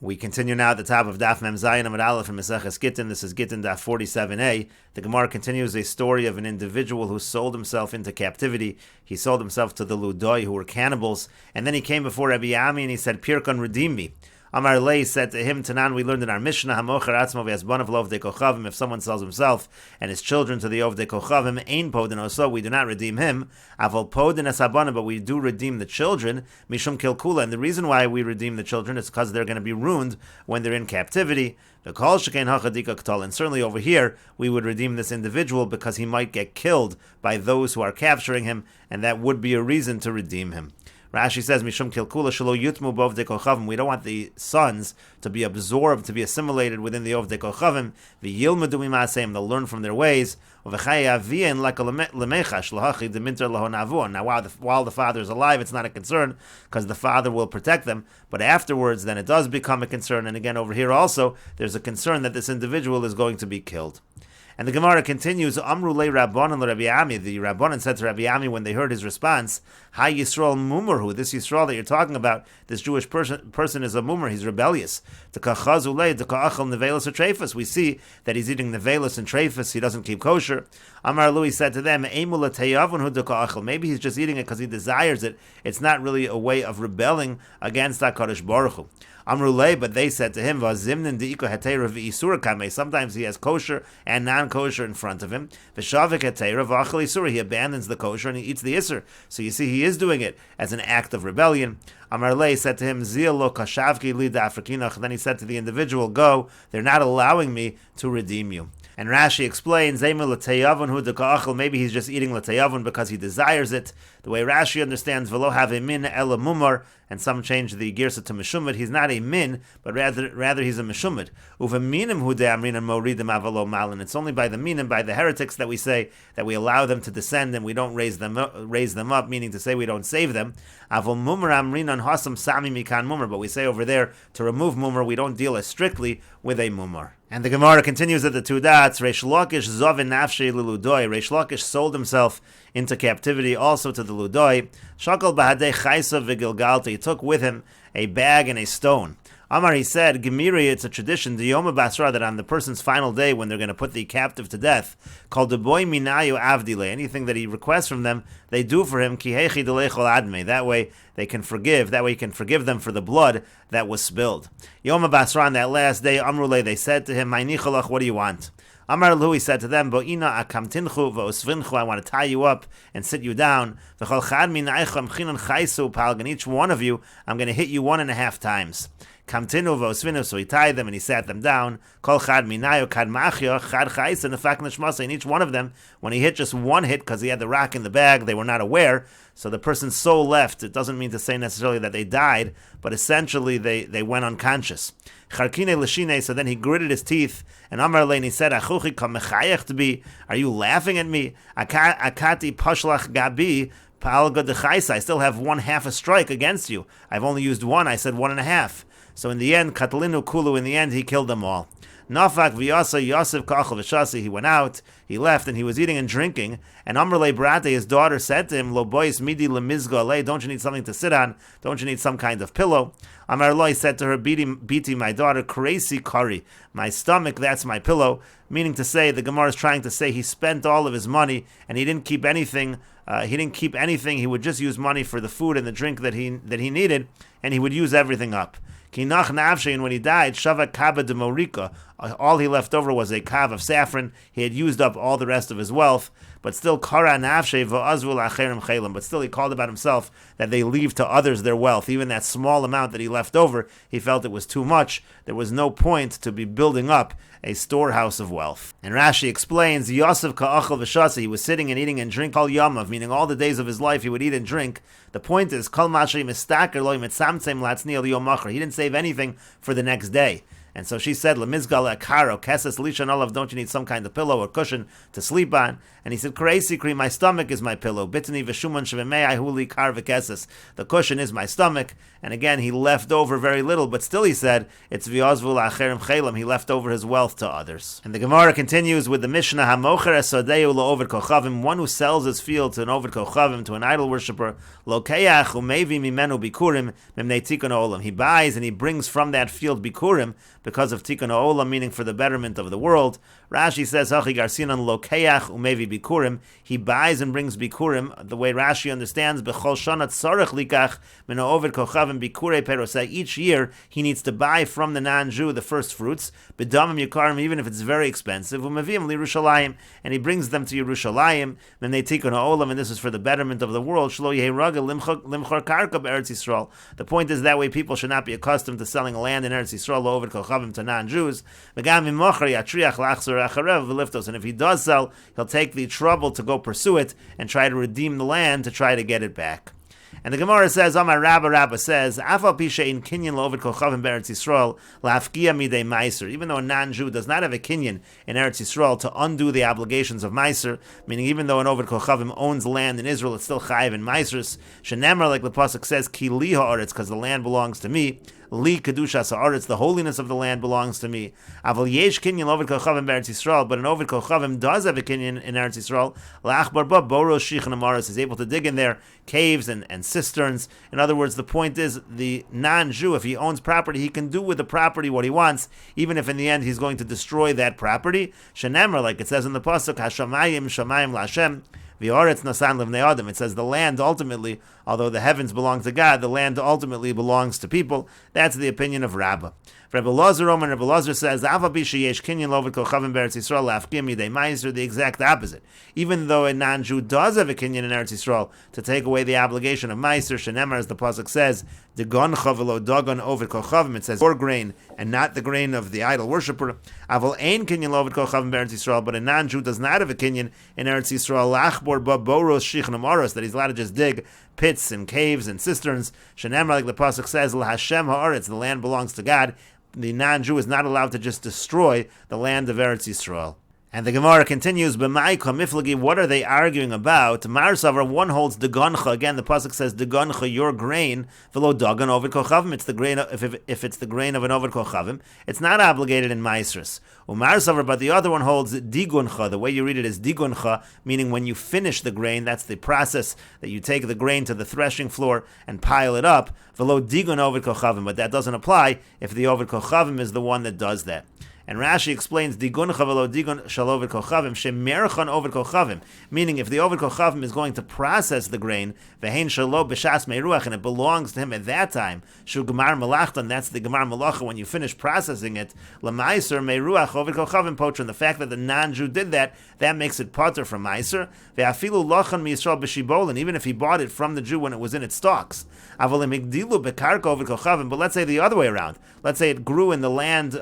We continue now at the top of Daf Mem Zayin Amud Aleph from Meseches Gittin. This is Gittin Daf 47a. The Gemara continues a story of an individual who sold himself into captivity. He sold himself to the Ludoi, who were cannibals, and then he came before Rabbi Yami and he said, Pirkon, redeem me. Amar Lei said to him, Tanan, we learned in our Mishnah, Hamocher Atzmo v'Yasbanav Lovdei Kochavim, if someone sells himself and his children to the Ovdei Kochavim, Ein Podin Oso, we do not redeem him. Avol Podin Esabana, but we do redeem the children, Mishum Kilkula, and the reason why we redeem the children is because they're going to be ruined when they're in captivity. And certainly over here, we would redeem this individual because he might get killed by those who are capturing him, and that would be a reason to redeem him. Rashi says, Mishum Kilkula Shelo Yutmu B'Ovdei Kochavim. We don't want the sons to be absorbed, to be assimilated within the Ovdei Kochavim. V'yilmedu mimaseim, they'll learn from their ways. Now, while the father is alive, it's not a concern because the father will protect them. But afterwards, then it does become a concern. And again, over here also, there's a concern that this individual is going to be killed. And the Gemara continues, Amru le Rabbanan le Rabbi Ami. The Rabbanan said to Rabbi Ami when they heard his response, Ha Yisrael Mumurhu, this Yisrael that you're talking about, this Jewish person is a mumur, he's rebellious. We see that he's eating nevelis and treifus, he doesn't keep kosher. Amar Lui said to them, maybe he's just eating it because he desires it. It's not really a way of rebelling against HaKadosh Baruch Hu. Amrulay, but they said to him, sometimes he has kosher and non-kosher in front of him. He abandons the kosher and he eats the iser. So you see, he is doing it as an act of rebellion. Amarlay said to him, then he said to the individual, go, they're not allowing me to redeem you. And Rashi explains, maybe he's just eating l'tayavun because he desires it. The way Rashi understands, v'lo have a min ela mumar, and some change the girsa to meshumad. He's not a min, but rather he's a meshumad. Uvaminim hu de'amrinan moridim avalo malin. It's only by the minim, by the heretics, that we say that we allow them to descend and we don't raise them up, meaning to say we don't save them. Avol mumar amrinan hasam sami mikan mumar, but we say over there to remove mumar, we don't deal as strictly with a mumar. And the Gemara continues at the two dots. Reish Lakish zovin nafshei leludoi. Reish Lakish sold himself into captivity also to the Ludoi. Shakal bahadei chaysa v'gilgalta. He took with him a bag and a stone. Amar, he said, Gemiri, it's a tradition, the Yom Basra, that on the person's final day when they're going to put the captive to death, called the boy minayu avdile, anything that he requests from them, they do for him, kihechi delechol adme. That way they can forgive. That way he can forgive them for the blood that was spilled. Yom Basra, on that last day, Amrule, they said to him, Ma'nichalach, what do you want? Amar Lahu, he said to them, Bo'ina akamtinchu v'osvinchu, I want to tie you up and sit you down. V'chol chad minaychem chinan chaysu palgan, each one of you, I'm going to hit you 1.5 times. Kamtinu v'osvinu, so he tied them and he sat them down. Kol chad minayo kad machyo chad chaysa nefak neshmasa, and each one of them, when he hit just one hit because he had the rock in the bag, they were not aware. So the person's soul left. It doesn't mean to say necessarily that they died, but essentially they went unconscious. Charkine l'shine, so then he gritted his teeth, and Amar Lein, he said, Achuchi kam mechayech to be, are you laughing at me? Akati pashlach gabi, pa'alga dechaisa, I still have 1/2 a strike against you. I've only used one, I said 1.5. So in the end, Katalinu Kulu, in the end, he killed them all. Nafak v'yasa Yosef kachal v'shasi, he went out, he left, and he was eating and drinking, and Amrle Brate, his daughter, said to him, Lo bois midi lemizga alei, don't you need something to sit on? Don't you need some kind of pillow? Amar Loi said to her, Biti, my daughter, crazy kari, my stomach, that's my pillow, meaning to say, the Gemara is trying to say he spent all of his money, and he didn't keep anything, he would just use money for the food and the drink that he needed, and he would use everything up. Kinach nafshe, and when he died, shava kaba de morika, all he left over was a kav of saffron. He had used up all the rest of his wealth, but still kara nafshe va'azvul acherim chelim. But still, he called about himself that they leave to others their wealth. Even that small amount that he left over, he felt it was too much. There was no point to be building up a storehouse of wealth. And Rashi explains, Yosef ka'achal v'shasa, he was sitting and eating and drinking kol yamav, meaning all the days of his life he would eat and drink. The point is, kol mashay mistaker lo mitzamtzem latzni al yom achar. He didn't save anything for the next day. And so she said, Lemizgal akaro, keses lishan olav, don't you need some kind of pillow or cushion to sleep on? And he said, Kreisi, my stomach is my pillow. Bitani v'shuman shevemei huli kar v'keses. The cushion is my stomach. And again, he left over very little, but still he said, it's v'yozvu la'acherim chelim. He left over his wealth to others. And the Gemara continues with the Mishnah, Hamocher esodeu lo'ovid kochavim, one who sells his field to an ovid kochavim, to an idol worshipper, lokeach umevi mimenu bikurim, mimnei tikun olam. He buys and he brings from that field bikurim, because of tikun olam, meaning for the betterment of the world. Rashi says, Hachi garsinan lokeach umevi bikurim. He buys and brings bikurim. The way Rashi understands, bechol shana tzarech likach min ha'ovid kochavim bikurei perosai. Each year he needs to buy from the non-Jew the first fruits, b'damim yikarim, even if it's very expensive, u'meviim liYerushalayim, and he brings them to Yerushalayim, mimnei tikun ha'olam, and this is for the betterment of the world. Shlo yehei ragel limchor karka be'eretz Yisrael. The point is that way people should not be accustomed to selling land in Eretz Yisrael lo'ovid kochavim to non-Jews. And if he does sell, he'll take the trouble to go pursue it and try to redeem the land to try to get it back. And the Gemara says, Amar Rabba says, Afal pisha in kinyan lo'ovid kochavim be'eretz Yisrael la'afkia midei meiser. Even though a non-Jew does not have a kinyan in Eretz Yisrael to undo the obligations of meiser, meaning even though an ovid kochavim owns land in Israel, it's still chayiv in meisers. Shenemar, like the pasuk says, ki li ha'aretz, because the land belongs to me. Li kedushas ha'aretz, the holiness of the land belongs to me. Aval yesh kinyan lo'ovid kochavim be'eretz Yisrael, but an ovid kochavim does have a kinyan in Eretz Yisrael. La'achbar ba boros shichan amaris, is able to dig in there caves and cisterns. In other words, the point is, the non-Jew, if he owns property, he can do with the property what he wants, even if in the end he's going to destroy that property. Shenemar, like it says in the pasuk, Hashamayim shamayim la'Hashem, v'oretz nasan livnei adam. It says the land ultimately, although the heavens belong to God, the land ultimately belongs to people. That's the opinion of Rabbah. Rabbi Lazar says, the exact opposite. Even though a non-Jew does have a kinyan in Eretz Yisrael to take away the obligation of Meiser, Shenemar, as the pasuk says, it says your grain and not the grain of the idol worshipper. But a non-Jew does not have a kinyan in Eretz Yisrael, that he's allowed to just dig pits and caves and cisterns. Shenemar, like the pasuk says, the land belongs to God. The non-Jew is not allowed to just destroy the land of Eretz Yisrael. And the Gemara continues, what are they arguing about? Marsavar, one holds degoncha. Again, the pasuk says degoncha, your grain, v'lo dagan ovid kochavim. It's the grain if it's the grain of an ovid kochavim, it's not obligated in maasros. Marsavar, but the other one holds diguncha. The way you read it is diguncha, meaning when you finish the grain, that's the process that you take the grain to the threshing floor and pile it up. V'lo digun ovid kochavim, but that doesn't apply if the ovid kochavim is the one that does that. And Rashi explains, Digun chavelo digun shalovid kochavim, shemerchan ovid kochavim, meaning if the ovid kochavim is going to process the grain, vehein shalo b'shas meiruach, and it belongs to him at that time, shu gemar malachtan, that's the gemar malacha, when you finish processing it, lemaiser meiruach ovid kochavim potron, the fact that the non-Jew did that, that makes it potter from meiser, ve'afilu lochan miyisrael b'shibolin, even if he bought it from the Jew when it was in its stalks, avolim igdilu bekarka ovid kochavim, but let's say the other way around, let's say it grew in the land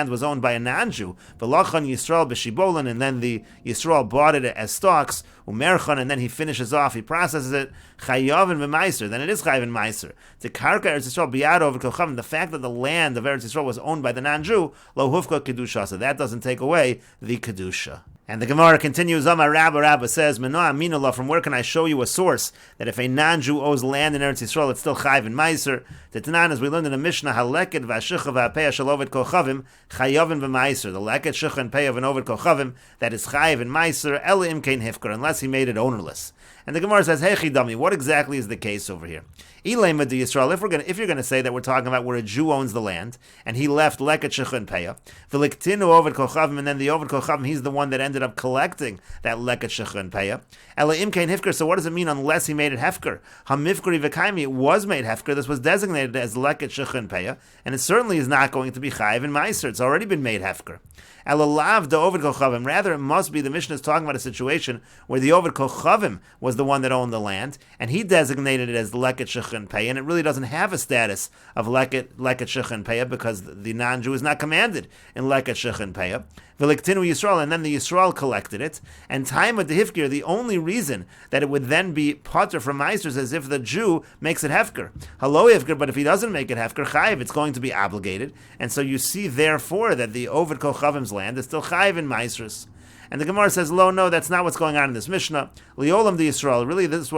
was owned by a non-Jew, V'lachan Yisrael b'shibolin, and then the Yisrael bought it as stalks, umerchan, and then he finishes off, he processes it, chayavin v'meiser, then it is chayav and meiser. The karka Eretz Yisrael biyad over kochavim, the fact that the land of Eretz Yisrael was owned by the non-Jew, lo hufka kedusha, so that doesn't take away the kedusha. And the Gemara continues, Amar Rabba says, from where can I show you a source that if a non-Jew owes land in Eretz Yisrael, it's still chayiv and meiser? Tetanan, as we learned in the Mishnah, haleket v'ashicha v'apeya shel ovid kochavim, chayavin v'meiser. The leket, shicha, and pay of an ovid kochavim, that is chayiv and meiser, ela imkein hifker, unless he made it ownerless. And the Gemara says, hey chidami, what exactly is the case over here? Ilema de Yisrael, if you're going to say that we're talking about where a Jew owns the land, and he left leket, shicha, and peya, v'liktinu ovid kochavim, and then the ovid kochavim, he's the one that ended up collecting that leket, shicha, and peya. Ela imkein hifker, so what does it mean unless he made it hefker? Hamifkeri v'kaimi, it was made hefker, this was designated as leket, shicha, and peya, and it certainly is not going to be chayiv and meiser, it's already been made hefker. Elalav da ovid kochavim, rather it must be the Mishnah is talking about a situation where the ovid kochavim was the one that owned the land, and he designated it as leket, shicha, Shechin Peah, and it really doesn't have a status of Leket Shechin Peah because the non-Jew is not commanded in Leket Shechin Peah. V'liktinu Yisrael, and then the Yisrael collected it. And time of the Hifkir, the only reason that it would then be potter from Meiser is as if the Jew makes it Hefker. Hello Hefker, but if he doesn't make it Hefker, Chayiv, it's going to be obligated. And so you see, therefore, that the Oved Kochavim's land is still Chayiv in Meisers. And the Gemara says, no, that's not what's going on in this Mishnah. Liolam the Yisrael, really this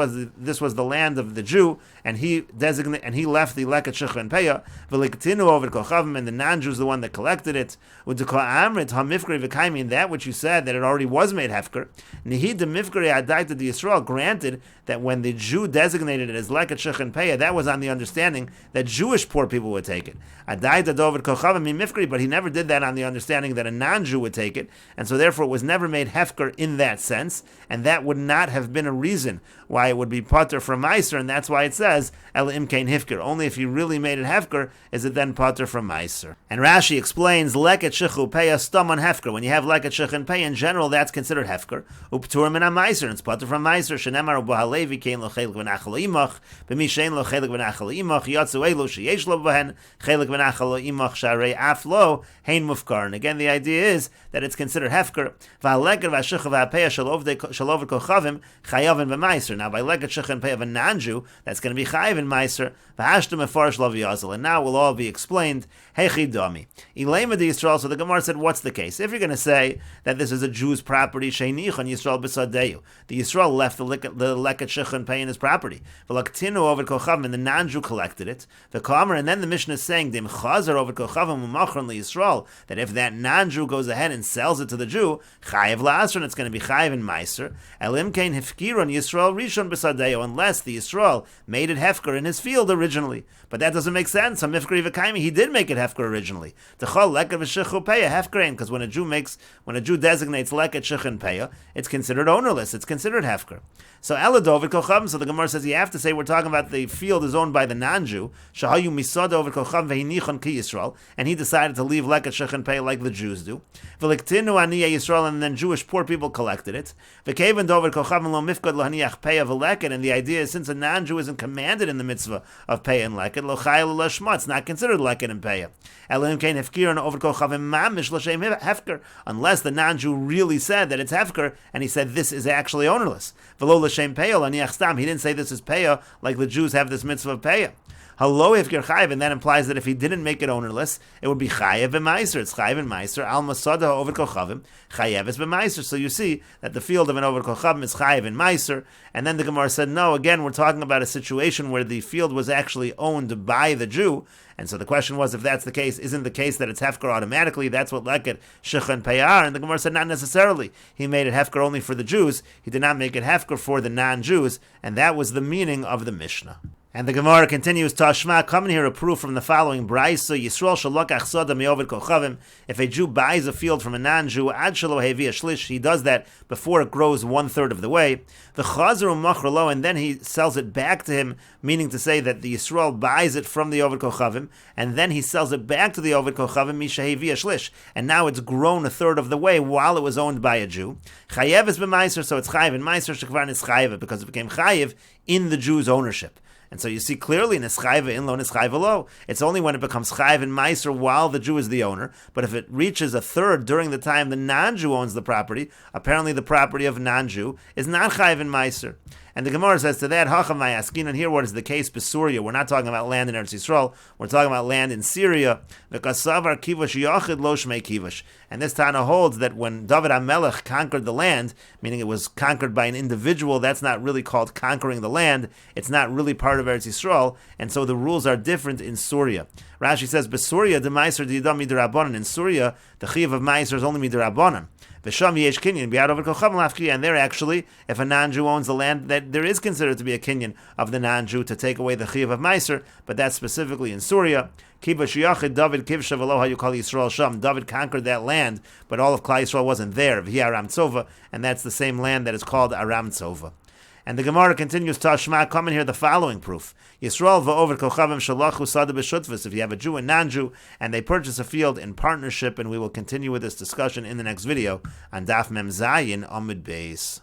was the land of the Jew, and he left the Leket Shechin Peah, V'liktinu Oved Kochavim, and the non-Jew is the one that collected it. U'deka Amrit HaMifkri V'kaimi, in that which you said that it already was made Hefker. Nihid the Mifkri Adaita the Yisrael, granted that when the Jew designated it as Leket Shechin Peah, that was on the understanding that Jewish poor people would take it. Adaita Oved Kochavim Mifkri, but he never did that on the understanding that a non-Jew would take it, and so therefore it was never made Hefker in that sense, and that would not have been a reason why it would be potter from Meiser, and that's why it says El Imkein Hifker. Only if you really made it Hefker is it then potter from Meiser. And Rashi explains Leket Shechu Peah Stam on Hefker. When you have Leket Shechin Peah in general, that's considered Hefker. Uptur min Meiser, and it's potter from Meiser. Shenemar Ubahalevi Kein Lo Chelik V'Nachal Imach B'mi Shein Lo Chelik V'Nachal Imach Yatzu Elu Sheyesh Lo B'Hen Chelik V'Nachal Imach Sharei Af Lo Hein Mufkar. And again, the idea is that it's considered Hefker. V'Haleket V'Shechu V'Peah Shaloved Kochavim Chayavin B'Meiser. Now, by Leket Shechin Peah of a non-Jew, that's going to be Chayiv in Meiser. V'Hashtem Mefarish Lo V'Yazal. And now will all be explained. Hechi Dami. Ilema de Yisrael. So the Gemara said, what's the case? If you're going to say that this is a Jew's property, Sheinichon Yisrael B'Sadeyu, the Yisrael left the Leket Shechin Peah in his property. V'Laktinu Oved Kochavim, and the non-Jew collected it. V'Kamer, and then the Mishnah is saying, Dim Chazer Oved Kochavim U'Machron LeYisrael, that if that non-Jew goes ahead and sells it to the Jew, Chayiv La'asr, and it's going to be Chayiv in Meiser. Elim Kein Hefkiron Yisrael Rishon B'Sadeyu, unless the Yisrael made it Hefker in his field originally. But that doesn't make sense. Hamifkri V'Kaimi, he did make it Hefker originally. T'chol Leket V'Shechu Peah Hefkerein, because when a Jew designates Leket Shechin Peah, it's considered ownerless. It's considered Hefker. So Eladovid Kochavim. So the Gemara says you have to say we're talking about the field is owned by the non-Jew. Shahayu Misad Ovid Kochavim Ve'inichon Ki Yisrael, and he decided to leave Leket Shechin Peah like the Jews do. V'liktinu Aniyah Yisrael, and then Jewish poor people collected it. V'keven Dovid Kochavim Lo Mifkad Lo Haniach Peah V'Leket, and the idea is since a non-Jew isn't commanded in the mitzvah of Peah and Leket, Lo Chayil Lo Shma, it's not considered Leket and Peah. Elohim Kein Hefkir and Ovid Kochavim Mamish L'Shem Hefker, unless the non-Jew really said that it's Hefker, and he said this is actually ownerless. V'lo L'Shem Peah L'Aniach Stam, he didn't say this is Peah like the Jews have this mitzvah of Peah. Hello, if you're chayiv, and that implies that if he didn't make it ownerless, it would be chayiv b'meiser. It's chayiv in meiser. Al masada over kochavim chayiv is b'meiser. So you see that the field of an over kochavim is chayiv in meiser. And then the Gemara said, no. Again, we're talking about a situation where the field was actually owned by the Jew. And so the question was, if that's the case, isn't the case that it's hefker automatically? That's what leket shechin payar. And the Gemara said, not necessarily. He made it hefker only for the Jews. He did not make it hefker for the non-Jews. And that was the meaning of the Mishnah. And the Gemara continues, Tashma, come here a proof from the following Braisa, Yisrael shalokach soda me'ovid kochavim. If a Jew buys a field from a non-Jew, ad shelo hevi shlish, he does that before it grows 1/3 of the way. The chazer umachrolo, and then he sells it back to him, meaning to say that the Yisrael buys it from the ovid kochavim, and then he sells it back to the ovid kochavim mishahevi shlish, and now it's grown 1/3 of the way while it was owned by a Jew. Chayev is b'meiser, so it's chayev, and meiser shekvar is chayev, because it became chayev in the Jew's ownership. And so you see clearly, Neschaiva in lo, Neschaiva lo. It's only when it becomes Chayv in Meiser while the Jew is the owner. But if it reaches 1/3 during the time the non-Jew owns the property, apparently the property of a non-Jew is not Chayv in Meiser. And the Gemara says to that, Hacham Mayaskin, and here what is the case Besuria? We're not talking about land in Eretz Yisrael, we're talking about land in Syria. V'kasavar kivush yachid lo shmei kivush. And this Tana holds that when David HaMelech conquered the land, meaning it was conquered by an individual, that's not really called conquering the land, it's not really part of Eretz Yisrael, and so the rules are different in Syria. Rashi says, Besuria de Meiser de Yidam midrabanan. In Syria, the Chiv of Meiser is only midrabanan. V'sham yesh kinyan bi'ad over kochavim lafki, and there actually, if a non-Jew owns the land, that there is considered to be a kinyan of the non-Jew to take away the chiv of Meiser, but that's specifically in Syria. Kibush yachid David kivshav aloha you call Yisrael sham. David conquered that land, but all of Klal Yisrael wasn't there. V'hi Aram Tzova, and that's the same land that is called Aram Tzova. And the Gemara continues, Tashma, come and hear the following proof. Yisrael va'ovid kochavim shalachu sada b'shutfus. If you have a Jew and non-Jew, and they purchase a field in partnership, and we will continue with this discussion in the next video on Daf Mem Zayin Amud Beis.